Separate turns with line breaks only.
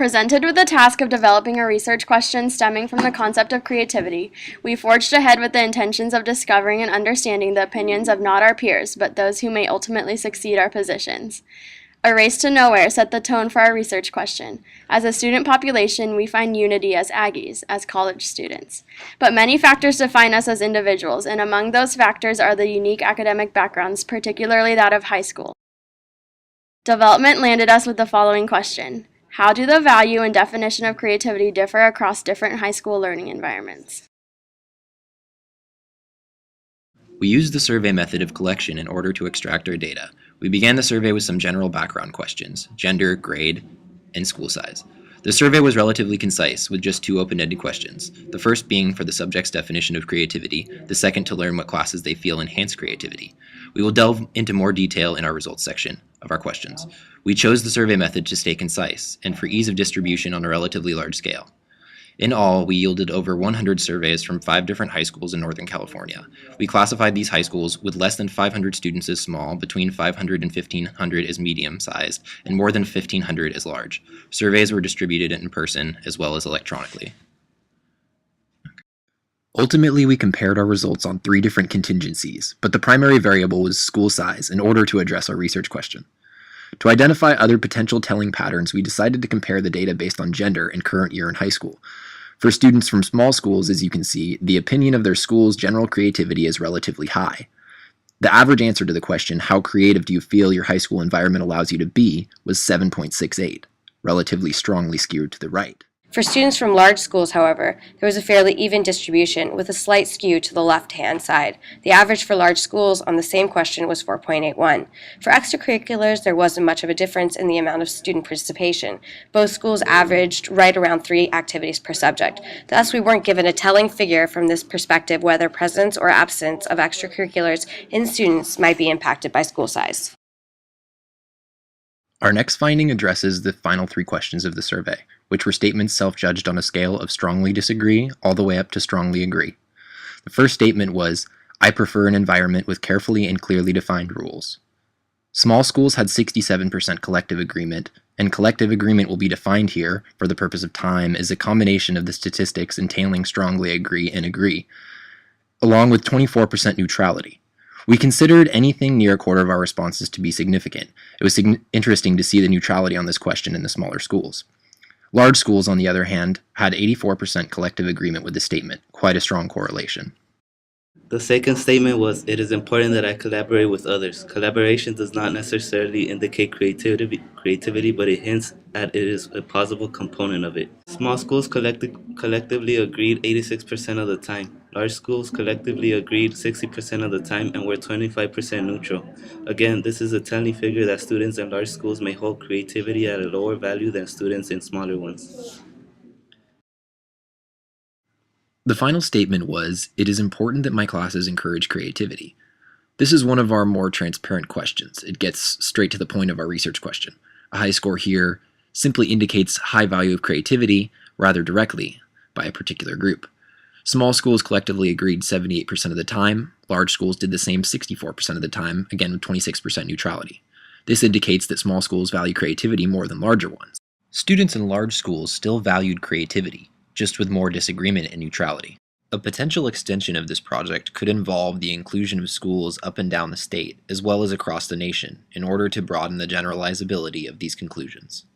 Presented with the task of developing a research question stemming from the concept of creativity, we forged ahead with the intentions of discovering and understanding the opinions of not our peers, but those who may ultimately succeed our positions. A race to nowhere set the tone for our research question. As a student population, we find unity as Aggies, as college students. But many factors define us as individuals, and among those factors are the unique academic backgrounds, particularly that of high school. Development landed us with the following question. How do the value and definition of creativity differ across different high school learning environments?
We used the survey method of collection in order to extract our data. We began the survey with some general background questions: gender, grade, and school size. The survey was relatively concise, with just 2 open-ended questions, the first being for the subject's definition of creativity, the second to learn what classes they feel enhance creativity. We will delve into more detail in our results section of our questions. We chose the survey method to stay concise, and for ease of distribution on a relatively large scale. In all, we yielded over 100 surveys from 5 different high schools in Northern California. We classified these high schools with less than 500 students as small, between 500 and 1,500 as medium-sized, and more than 1,500 as large. Surveys were distributed in person as well as electronically. Ultimately, we compared our results on 3 different contingencies, but the primary variable was school size in order to address our research question. To identify other potential telling patterns, we decided to compare the data based on gender and current year in high school. For students from small schools, as you can see, the opinion of their school's general creativity is relatively high. The average answer to the question, how creative do you feel your high school environment allows you to be, was 7.68, relatively strongly skewed to the right.
For students from large schools, however, there was a fairly even distribution with a slight skew to the left-hand side. The average for large schools on the same question was 4.81. For extracurriculars, there wasn't much of a difference in the amount of student participation. Both schools averaged right around 3 activities per subject. Thus, we weren't given a telling figure from this perspective whether presence or absence of extracurriculars in students might be impacted by school size.
Our next finding addresses the final 3 questions of the survey, which were statements self-judged on a scale of strongly disagree all the way up to strongly agree. The first statement was, I prefer an environment with carefully and clearly defined rules. Small schools had 67% collective agreement, and collective agreement will be defined here, for the purpose of time, as a combination of the statistics entailing strongly agree and agree, along with 24% neutrality. We considered anything near a quarter of our responses to be significant. It was interesting to see the neutrality on this question in the smaller schools. Large schools, on the other hand, had 84% collective agreement with the statement, quite a strong correlation.
The second statement was, it is important that I collaborate with others. Collaboration does not necessarily indicate creativity, but it hints at it is a possible component of it. Small schools collectively agreed 86% of the time. Large schools collectively agreed 60% of the time and were 25% neutral. Again, this is a telling figure that students in large schools may hold creativity at a lower value than students in smaller ones.
The final statement was, it is important that my classes encourage creativity. This is one of our more transparent questions. It gets straight to the point of our research question. A high score here simply indicates high value of creativity rather directly by a particular group. Small schools collectively agreed 78% of the time. Large schools did the same 64% of the time, again with 26% neutrality. This indicates that small schools value creativity more than larger ones. Students in large schools still valued creativity, just with more disagreement and neutrality. A potential extension of this project could involve the inclusion of schools up and down the state, as well as across the nation, in order to broaden the generalizability of these conclusions.